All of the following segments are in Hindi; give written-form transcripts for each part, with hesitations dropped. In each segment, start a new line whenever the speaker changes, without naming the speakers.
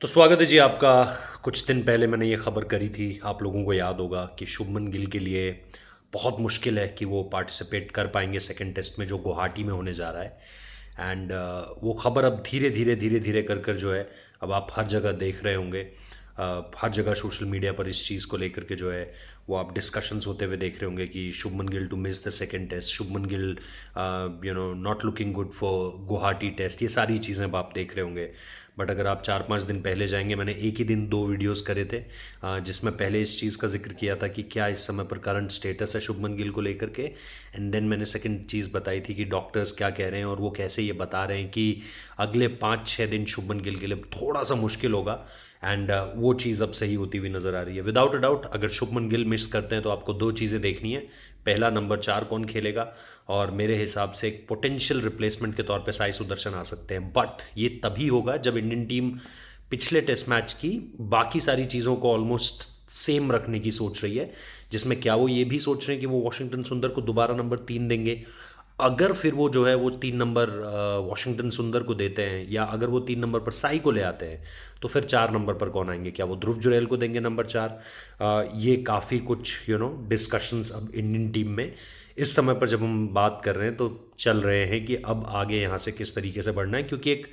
तो स्वागत है जी आपका। कुछ दिन पहले मैंने ये खबर करी थी, आप लोगों को याद होगा कि शुभमन गिल के लिए बहुत मुश्किल है कि वो पार्टिसिपेट कर पाएंगे सेकंड टेस्ट में जो गुवाहाटी में होने जा रहा है। एंड वो खबर अब धीरे धीरे कर जो है, अब आप हर जगह देख रहे होंगे। हर जगह सोशल मीडिया पर इस चीज़ को लेकर के जो है वो आप डिस्कशंस होते हुए देख रहे होंगे कि Shubman Gill to miss the second test, Shubman Gill not looking good for Guwahati test, ये सारी चीज़ें अब आप देख रहे होंगे। बट अगर आप 4-5 दिन पहले जाएंगे, मैंने एक ही दिन 2 वीडियोस करे थे जिसमें पहले इस चीज़ का जिक्र किया था कि क्या इस समय पर करंट स्टेटस है शुभमन गिल को लेकर के। एंड देन मैंने सेकंड चीज़ बताई थी कि डॉक्टर्स क्या कह रहे हैं और वो कैसे ये बता रहे हैं कि अगले 5-6 दिन शुभमन गिल के लिए थोड़ा सा मुश्किल होगा। एंड वो चीज़ अब सही होती हुई नज़र आ रही है विदाउट अ डाउट। अगर शुभमन गिल मिस करते हैं तो आपको दो चीज़ें देखनी है। पहला, नंबर 4 कौन खेलेगा, और मेरे हिसाब से एक पोटेंशियल रिप्लेसमेंट के तौर पे साई सुदर्शन आ सकते हैं। बट ये तभी होगा जब इंडियन टीम पिछले टेस्ट मैच की बाकी सारी चीज़ों को ऑलमोस्ट सेम रखने की सोच रही है, जिसमें क्या वो ये भी सोच रहे हैं कि वो वॉशिंगटन सुंदर को दोबारा नंबर 3 देंगे। अगर फिर वो जो है वो 3 नंबर वॉशिंगटन सुंदर को देते हैं, या अगर वो 3 नंबर पर साई को ले आते हैं, तो फिर 4 नंबर पर कौन आएंगे, क्या वो ध्रुव जुरैल को देंगे नंबर 4? ये काफ़ी कुछ डिस्कशंस अब इंडियन टीम में इस समय पर जब हम बात कर रहे हैं तो चल रहे हैं कि अब आगे यहाँ से किस तरीके से बढ़ना है। क्योंकि एक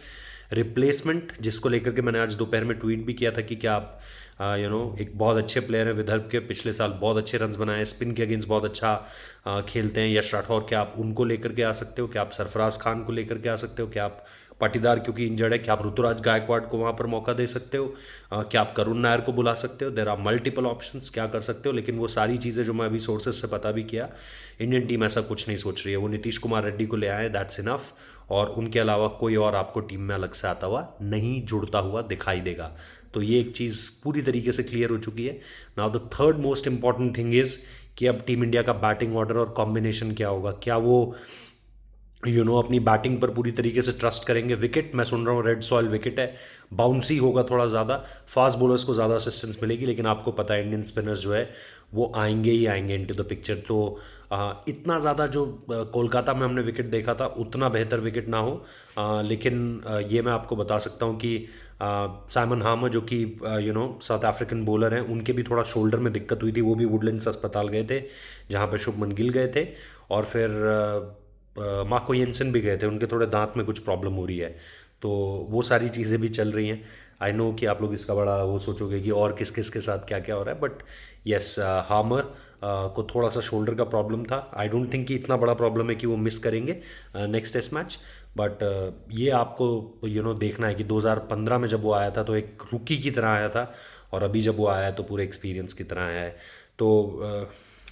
रिप्लेसमेंट जिसको लेकर के मैंने आज दोपहर में ट्वीट भी किया था कि क्या आप एक बहुत अच्छे प्लेयर हैं विदर्भ के, पिछले साल बहुत अच्छे रन्स बनाए, स्पिन के अगेंस्ट बहुत अच्छा खेलते हैं यश राठौर, क्या आप उनको लेकर के आ सकते हो? क्या आप सरफराज खान को लेकर के आ सकते हो? क्या आप पाटीदार क्योंकि इंजर्ड है, क्या आप ऋतुराज गायकवाड़ को वहाँ पर मौका दे सकते हो? क्या आप करुण नायर को बुला सकते हो? देर आर मल्टीपल ऑप्शंस, क्या कर सकते हो? लेकिन वो सारी चीज़ें जो मैं अभी सोर्सेज से पता भी किया, इंडियन टीम ऐसा कुछ नहीं सोच रही है। वो नीतीश कुमार रेड्डी को ले आए, दैट्स इनफ। और उनके अलावा कोई और आपको टीम में अलग से आता हुआ नहीं जुड़ता हुआ दिखाई देगा। तो ये एक चीज़ पूरी तरीके से क्लियर हो चुकी है। Now the third most important thing is कि अब टीम इंडिया का बैटिंग ऑर्डर और कॉम्बिनेशन क्या होगा। क्या वो अपनी बैटिंग पर पूरी तरीके से ट्रस्ट करेंगे? विकेट मैं सुन रहा हूँ रेड सॉइल विकेट है, बाउंसी होगा थोड़ा ज़्यादा, फास्ट बॉलर्स को ज़्यादा असिस्टेंस मिलेगी, लेकिन आपको पता है इंडियन स्पिनर्स जो है वो आएंगे ही आएंगे इनटू द पिक्चर। तो इतना ज़्यादा जो कोलकाता में हमने विकेट देखा था उतना बेहतर विकेट ना हो। लेकिन ये मैं आपको बता सकता हूँ कि साइमन हामर जो कि साउथ अफ्रीकन बॉलर हैं, उनके भी थोड़ा शोल्डर में दिक्कत हुई थी, वो भी वुडलैंड्स अस्पताल गए थे जहाँ पे शुभमन गिल गए थे। और फिर मार्को येंसन भी गए थे, उनके थोड़े दांत में कुछ प्रॉब्लम हो रही है। तो वो सारी चीज़ें भी चल रही हैं। आई नो कि आप लोग इसका बड़ा वो सोचोगे कि और किस किस के साथ क्या क्या हो रहा है, बट यस, हामर को थोड़ा सा शोल्डर का प्रॉब्लम था। आई डोंट थिंक कि इतना बड़ा प्रॉब्लम है कि वो मिस करेंगे नेक्स्ट टेस्ट मैच। बट ये आपको देखना है कि 2015 में जब वो आया था तो एक रुकी की तरह आया था, और अभी जब वो आया है तो पूरे एक्सपीरियंस की तरह आया है। तो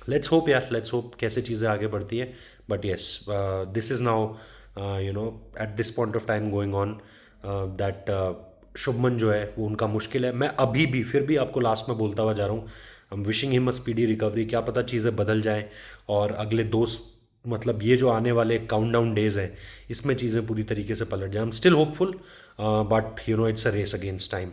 लेट्स होप यार, लेट्स होप कैसे चीज़ें आगे बढ़ती हैं। But yes, this is now at this point of time going on that Shubman जो है वो उनका मुश्किल है। मैं अभी भी फिर भी आपको लास्ट में बोलता हुआ जा रहा हूँ, I am wishing him a speedy recovery. क्या पता चीज़ें बदल जाएं और अगले मतलब ये जो आने वाले काउंट डाउन डेज हैं इसमें चीज़ें पूरी तरीके से पलट जाएं। I am still hopeful, but it's a race against time.